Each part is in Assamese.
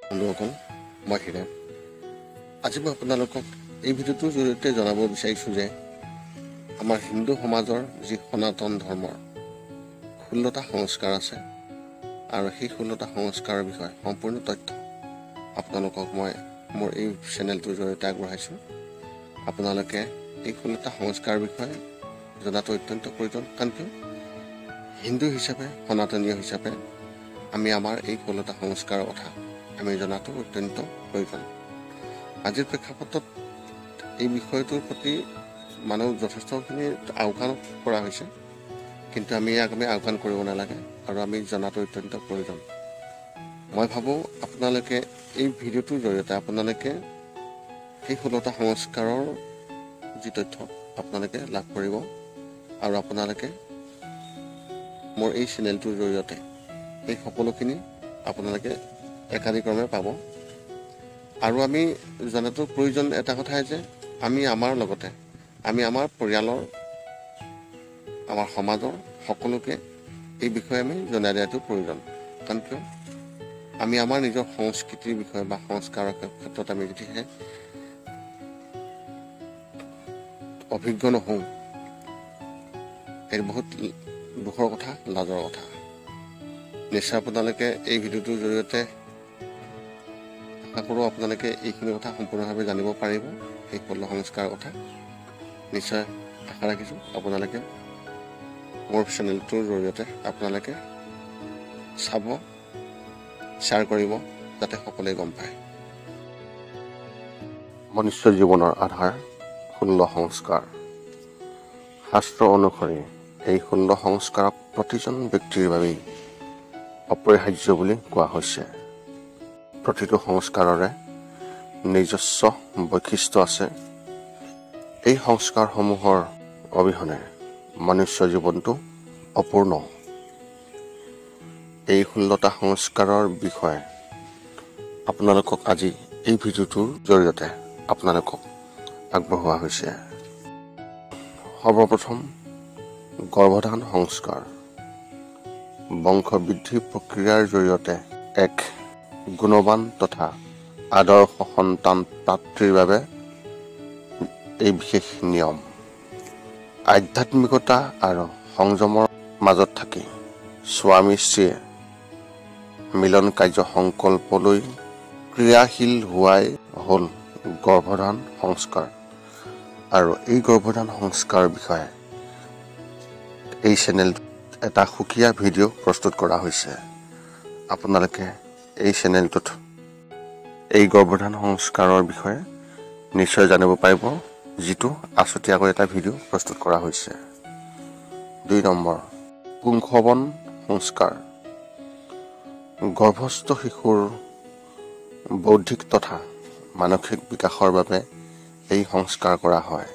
বন্ধুসকল, মই হীৰেণ। আজি মই আপোনালোকক এই ভিডিঅ'টোৰ জৰিয়তে জনাব বিচাৰিছোঁ যে আমাৰ হিন্দু সমাজৰ যি সনাতন ধৰ্মৰ 16টা সংস্কাৰ আছে আৰু সেই 16টা সংস্কাৰৰ বিষয়ে সম্পূৰ্ণ তথ্য আপোনালোকক মই মোৰ এই চেনেলটোৰ জৰিয়তে আগবঢ়াইছোঁ। আপোনালোকে এই 16টা সংস্কাৰৰ বিষয়ে জনাটো অত্যন্ত প্ৰয়োজন, কাৰণ কিয় হিন্দু হিচাপে, সনাতনীয় হিচাপে আমি আমাৰ এই 16টা সংস্কাৰৰ কথা আমি জনাটো অত্যন্ত প্ৰয়োজন। আজিৰ প্ৰেক্ষাপটত এই বিষয়টোৰ প্ৰতি মানুহ যথেষ্টখিনি আওকাণ কৰা হৈছে, কিন্তু আমি আওকাণ কৰিব নালাগে আৰু আমি জনাটো অত্যন্ত প্ৰয়োজন। মই ভাবোঁ আপোনালোকে এই ভিডিঅ'টোৰ জৰিয়তে আপোনালোকে এই 16টা সংস্কাৰৰ যি তথ্য আপোনালোকে লাভ কৰিব আৰু আপোনালোকে মোৰ এই চেনেলটোৰ জৰিয়তে এই সকলোখিনি আপোনালোকে একাদিক্ৰমে পাব। আৰু আমি জনাটো প্ৰয়োজন এটা কথাই যে আমি আমাৰ লগতে আমি আমাৰ পৰিয়ালৰ, আমাৰ সমাজৰ সকলোকে এই বিষয়ে আমি জনাই দিয়াটো প্ৰয়োজন। কাৰণ কিয় আমি আমাৰ নিজৰ সংস্কৃতিৰ বিষয়ে বা সংস্কাৰৰ ক্ষেত্ৰত আমি যদিহে অভিজ্ঞ নহওঁ, এই বহুত দুখৰ কথা, লাজৰ কথা। নিশ্চয় আপোনালোকে এই ভিডিঅ'টোৰ জৰিয়তে আশা কৰোঁ আপোনালোকে এইখিনি কথা সম্পূৰ্ণভাৱে জানিব পাৰিব। এই 16 সংস্কাৰৰ কথা নিশ্চয় আশা ৰাখিছোঁ আপোনালোকে মোৰ চেনেলটোৰ জৰিয়তে আপোনালোকে চাব, শ্বেয়াৰ কৰিব, যাতে সকলোৱে গম পায়। মনুষ্য জীৱনৰ আধাৰ 16 সংস্কাৰ। শাস্ত্ৰ অনুসৰি এই 16 সংস্কাৰক প্ৰতিজন ব্যক্তিৰ বাবেই অপৰিহাৰ্য বুলি কোৱা হৈছে। প্ৰতিটো সংস্কাৰৰে নিজস্ব বৈশিষ্ট্য আছে। এই সংস্কাৰসমূহৰ অবিহনে মনুষ্য জীৱনটো অপূৰ্ণ। এই 16টা সংস্কাৰৰ বিষয়ে আপোনালোকক আজি এই ভিডিঅ'টোৰ জৰিয়তে আপোনালোকক আগবঢ়োৱা হৈছে। সৰ্বপ্ৰথম গৰ্ভধাৰণ সংস্কাৰ। বংশবৃদ্ধি প্ৰক্ৰিয়াৰ জৰিয়তে এক গুণৱান তথা আদৰ্শ সন্তান প্ৰাপ্তিৰ বাবে এই বিশেষ নিয়ম। আধ্যাত্মিকতা আৰু সংযমৰ মাজত থাকি স্বামী স্ত্ৰীয়ে মিলন কাৰ্য সংকল্পলৈ ক্ৰিয়াশীল হোৱাই হ'ল গৰ্ভধাৰণ সংস্কাৰ। আৰু এই গৰ্ভধাৰণ সংস্কাৰৰ বিষয়ে এই চেনেলটোত এটা সুকীয়া ভিডিঅ' প্ৰস্তুত কৰা হৈছে। আপোনালোকে এই চেনেলটোত এই গৰ্ভধাৰণ সংস্কাৰৰ বিষয়ে নিশ্চয় জানিব পাৰিব, যিটো আছুতীয়াকৈ এটা ভিডিঅ' প্ৰস্তুত কৰা হৈছে। 2 নম্বৰ, পুংসৱন সংস্কাৰ। গৰ্ভস্থ শিশুৰ বৌদ্ধিক তথা মানসিক বিকাশৰ বাবে এই সংস্কাৰ কৰা হয়।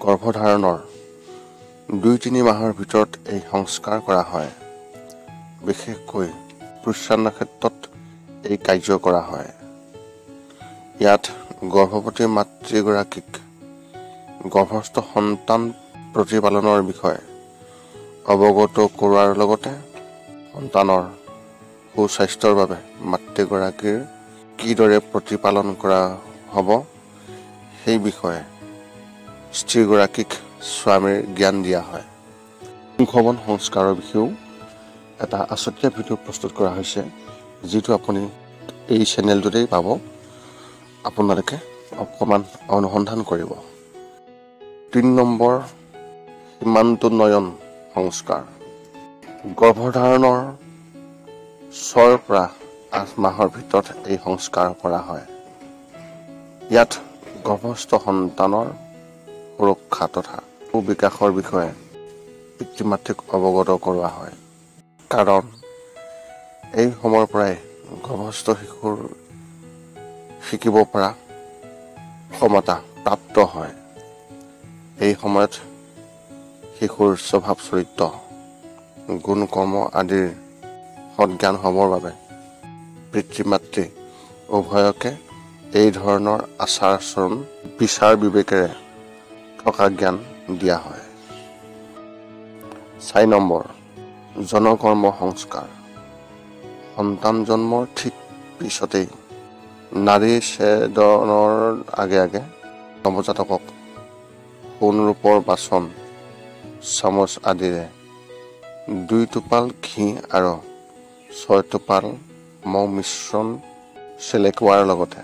গৰ্ভধাৰণৰ 2-3 মাহৰ ভিতৰত এই সংস্কাৰ কৰা হয়। বিশেষকৈ প্ৰস্ৰাৱৰ ক্ষেত্ৰত এই কাৰ্য কৰা হয়। ইয়াত গৰ্ভৱতী মাতৃগৰাকীক গৰ্ভস্থ সন্তান প্ৰতিপালনৰ বিষয়ে অৱগত কৰোৱাৰ লগতে সন্তানৰ সুস্বাস্থ্যৰ বাবে মাতৃগৰাকীৰ কিদৰে প্ৰতিপালন কৰা হ'ব সেই বিষয়ে স্ত্ৰীগৰাকীক স্বামীৰ জ্ঞান দিয়া হয়। পুংসৱন সংস্কাৰৰ বিষয়েও এটা আছুতীয়া ভিডিঅ' প্ৰস্তুত কৰা হৈছে, যিটো আপুনি এই চেনেলটোতেই পাব। আপোনালোকে অকণমান অনুসন্ধান কৰিব। 3 নম্বৰ, সীমান্তোন্নয়ন সংস্কাৰ। গৰ্ভধাৰণৰ 6ৰ পৰা 8 মাহৰ ভিতৰত এই সংস্কাৰ কৰা হয়। ইয়াত গৰ্ভস্থ সন্তানৰ সুৰক্ষা তথা সুবিকাশৰ বিষয়ে পিতৃ মাতৃক অৱগত কৰোৱা হয়। কাৰণ এই সময়ৰ পৰাই গৰ্ভস্থ শিশুৰ শিকিব পৰা ক্ষমতা প্ৰাপ্ত হয়। এই সময়ত শিশুৰ স্বভাৱ চৰিত্ৰ, গুণ কৰ্ম আদিৰ সজ্ঞান হ'বৰ বাবে পিতৃ মাতৃ উভয়কে এই ধৰণৰ আচাৰ আচৰণ বিচাৰ বিবেকেৰে থকা জ্ঞান দিয়া হয়। 4 নম্বৰ, জনকৰ্ম সংস্কাৰ। সন্তান জন্মৰ ঠিক পিছতেই নাৰী ছেদনৰ আগে আগে নৱজাতকক সোণ ৰূপৰ বাচন চামুচ আদিৰে 2 টোপাল ঘি আৰু 6 টোপাল মৌ মিশ্ৰণ চেলেকুৱাৰ লগতে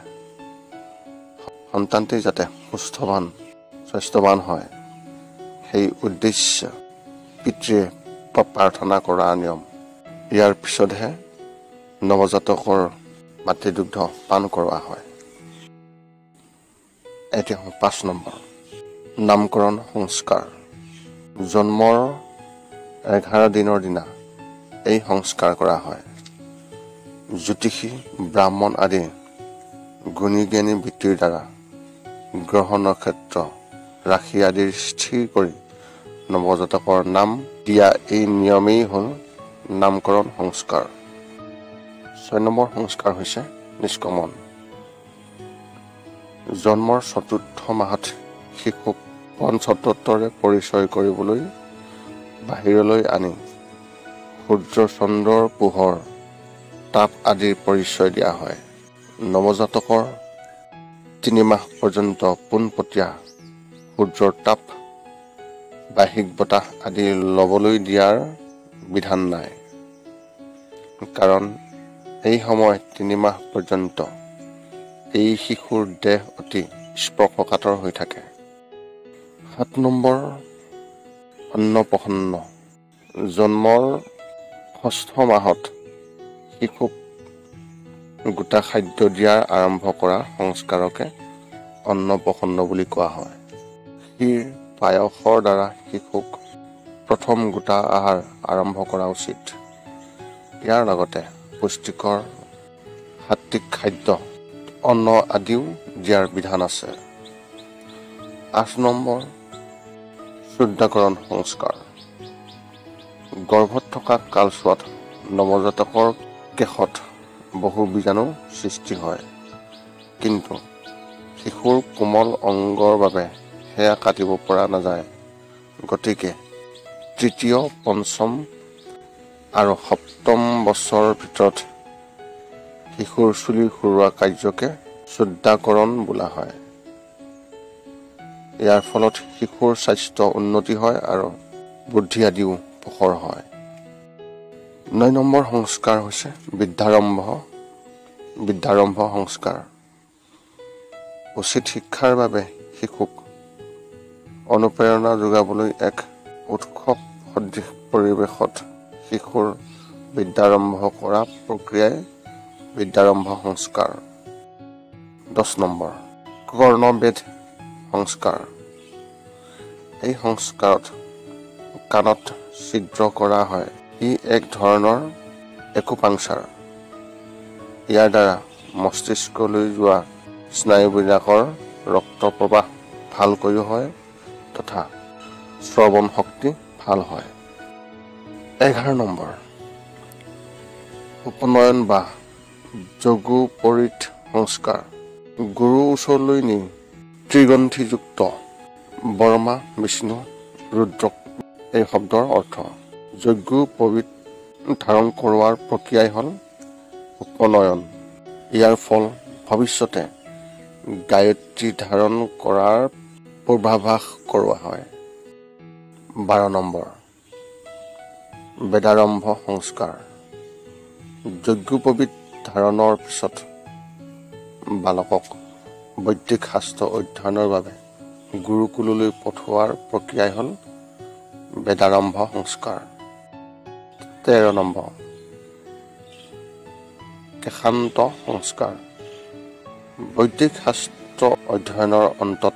সন্তানটি যাতে স্বাস্থ্যৱান হয় সেই উদ্দেশ্য পিতৃয়ে প্ৰাৰ্থনা কৰা নিয়ম। ইয়াৰ পিছতহে নৱজাতকৰ মাতৃদুগ্ধ পান কৰোৱা হয়। এতিয়া 5 নম্বৰ নামকৰণ সংস্কাৰ। জন্মৰ 11 দিনৰ দিনা এই সংস্কাৰ কৰা হয়। জ্যোতিষী ব্ৰাহ্মণ আদি গুণী জ্ঞানী ব্যক্তিৰ দ্বাৰা গ্ৰহ নক্ষত্ৰ ৰাশি আদি স্থিৰ কৰি নৱজাতকৰ নাম দিয়া এই নিয়মেই হ'ল নামকৰণ সংস্কাৰ। 6 নম্বৰ সংস্কাৰ হৈছে নিষ্কমন। জন্মৰ 4ৰ্থ মাহত শিশুক পঞ্চতত্বৰে পৰিচয় কৰিবলৈ বাহিৰলৈ আনি সূৰ্য চন্দ্ৰৰ পোহৰ তাপ আদিৰ পৰিচয় দিয়া হয়। নৱজাতকৰ 3 মাহ পৰ্যন্ত পোনপটীয়া সূৰ্যৰ তাপ বাহিক বতাহ আদি ল'বলৈ দিয়াৰ বিধান নাই, কাৰণ এই সময় 3 মাহ পৰ্যন্ত এই শিশুৰ দেহ অতি স্পৰ্শকাতৰ হৈ থাকে। 7 নম্বৰ অন্নপ্ৰসন্ন। জন্মৰ 6ষ্ঠ মাহত শিশুক গোটা খাদ্য দিয়াৰ আৰম্ভ কৰা সংস্কাৰকে অন্নপ্ৰসন্ন বুলি কোৱা হয়। ক্ষীৰ পায়সৰ দ্বাৰা শিশুক প্ৰথম গোটা আহাৰ আৰম্ভ কৰা উচিত। ইয়াৰ লগতে পুষ্টিকৰ সাত্বিক খাদ্য অন্ন আদিও দিয়াৰ বিধান আছে। 8 নম্বৰ শুদ্ধাকৰণ সংস্কাৰ। গৰ্ভত থকা কালছোৱাত নৱজাতকৰ কেশত বহু বীজাণু সৃষ্টি হয়, কিন্তু শিশুৰ কোমল অংগৰ বাবে সেয়া কাটিব পৰা নাযায়। গতিকে 3য়, 5ম আৰু 7ম বছৰৰ ভিতৰত শিশুৰ চুলি খুৰোৱা কাৰ্যকে শুদ্ধাকৰণ বোলা হয়। ইয়াৰ ফলত শিশুৰ স্বাস্থ্য উন্নতি হয় আৰু বুদ্ধি আদিও প্ৰখৰ হয়। 9 নম্বৰ সংস্কাৰ হৈছে বিদ্যাৰম্ভ সংস্কাৰ। উচিত শিক্ষাৰ বাবে শিশুক অনুপ্ৰেৰণা যোগাবলৈ এক উৎসৱ সদৃশ পৰিৱেশত শিশুৰ বিদ্যাৰম্ভ কৰা প্ৰক্ৰিয়াই বিদ্যাৰম্ভ সংস্কাৰ। 10 নম্বৰ কৰ্ণবেদ সংস্কাৰ। এই সংস্কাৰত কাণত ছিদ্ৰ কৰা হয়। ই এক ধৰণৰ একুপাংচাৰ। ইয়াৰ দ্বাৰা মস্তিষ্কলৈ যোৱা স্নায়ুবিলাকৰ ৰক্ত প্ৰবাহ ভালকৈ হয় তথা শ্ৰৱণ শক্তি ভাল হয়। 11 নম্বৰ উপনয়ন বা যজ্ঞোপৰীত সংস্কাৰ। গুৰুৰ ওচৰলৈ নি ত্ৰিগন্থিযুক্ত ব্ৰহ্মা, বিষ্ণু, ৰুদ্ৰক এই শব্দৰ অৰ্থ। যজ্ঞোপৰীত ধাৰণ কৰোৱাৰ প্ৰক্ৰিয়াই হ'ল উপনয়ন। ইয়াৰ ফল ভৱিষ্যতে গায়ত্ৰী ধাৰণ কৰাৰ পূৰ্বাভাস কৰোৱা হয়। 12 নম্বৰ বেদাৰম্ভ সংস্কাৰ। যজ্ঞোপৱীত ধাৰণৰ পিছত বালকক বৈদিক শাস্ত্ৰ অধ্যয়নৰ বাবে গুৰুকুললৈ পঠোৱাৰ প্ৰক্ৰিয়াই হ'ল বেদাৰম্ভ সংস্কাৰ। 13 নম্বৰ কেশান্ত সংস্কাৰ। বৈদিক শাস্ত্ৰ অধ্যয়নৰ অন্তত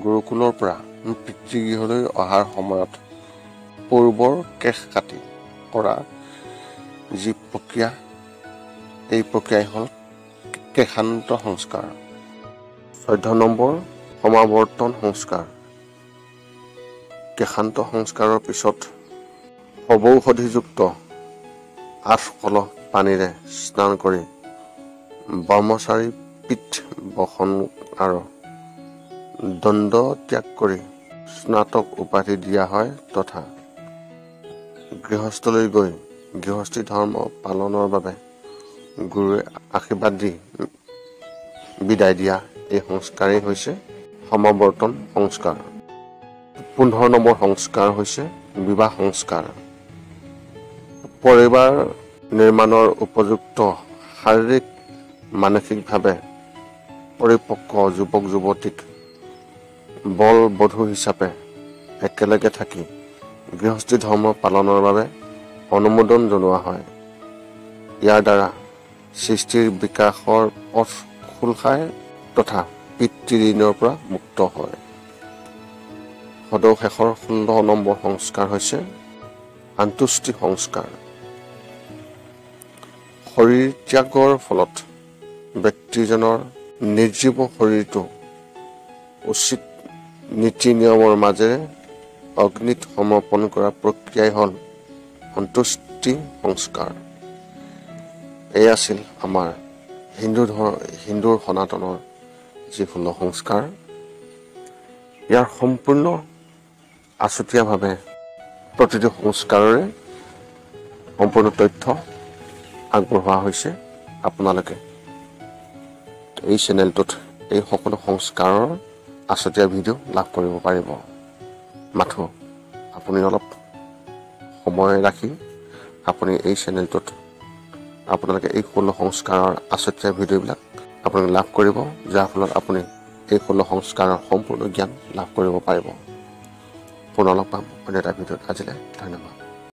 গুৰুকুলৰ পৰা পিতৃগৃহলৈ অহাৰ সময়ত পূৰ্বৰ কেশ কাটি কৰা যি প্ৰক্ৰিয়া, এই প্ৰক্ৰিয়াই হ'ল কেশান্ত সংস্কাৰ। 14 নম্বৰ সমাৱৰ্তন সংস্কাৰ। কেশান্ত সংস্কাৰৰ পিছত সবৌষধিযুক্ত 8 কলহ পানীৰে স্নান কৰি ব্ৰহ্মচাৰী পিঠ বসন আৰু দণ্ড ত্যাগ কৰি স্নাতক উপাধি দিয়া হয় তথা গৃহস্থলৈ গৈ গৃহস্থী ধৰ্ম পালনৰ বাবে গুৰুৱে আশীৰ্বাদ দি বিদায় দিয়া এই সংস্কাৰেই হৈছে সমাৱৰ্তন সংস্কাৰ। 15 নম্বৰ সংস্কাৰ হৈছে বিবাহ সংস্কাৰ। পৰিবাৰ নিৰ্মাণৰ উপযুক্ত শাৰীৰিক মানসিকভাৱে পৰিপক্ক যুৱক যুৱতীক বল বধূ হিচাপে একেলগে থাকি গৃহস্থী ধৰ্ম পালনৰ বাবে অনুমোদন জনোৱা হয়। ইয়াৰ দ্বাৰা সৃষ্টিৰ বিকাশৰ পথ খোল খায় তথা পিতৃ ঋণৰ পৰা মুক্ত হয়। সদৌ শেষৰ 16 নম্বৰ সংস্কাৰ হৈছে আন্তুষ্টি সংস্কাৰ। শৰীৰ ত্যাগৰ ফলত ব্যক্তিজনৰ নিৰ্জীৱ শৰীৰটো উচিত নীতি নিয়মৰ মাজেৰে অগ্নিত সমৰ্পণ কৰা প্ৰক্ৰিয়াই হ'ল অন্তুষ্টি সংস্কাৰ। এই আছিল আমাৰ হিন্দুৰ সনাতনৰ যি 16 সংস্কাৰ। ইয়াৰ সম্পূৰ্ণ আছুতীয়াভাৱে প্ৰতিটো সংস্কাৰৰে সম্পূৰ্ণ তথ্য আগবঢ়োৱা হৈছে। আপোনালোকে এই চেনেলটোত এই সকলো সংস্কাৰৰ আছুতীয়া ভিডিঅ' লাভ কৰিব পাৰিব। মাথো আপুনি অলপ সময় ৰাখি আপুনি এই চেনেলটোত আপোনালোকে এই 16 সংস্কাৰৰ আছুতীয়া ভিডিঅ'বিলাক আপোনালোকে লাভ কৰিব, যাৰ ফলত আপুনি এই 16 সংস্কাৰৰ সম্পূৰ্ণ জ্ঞান লাভ কৰিব পাৰিব। পুনৰ লগ পাম অন্য এটা ভিডিঅ'ত। আজিলৈ ধন্যবাদ।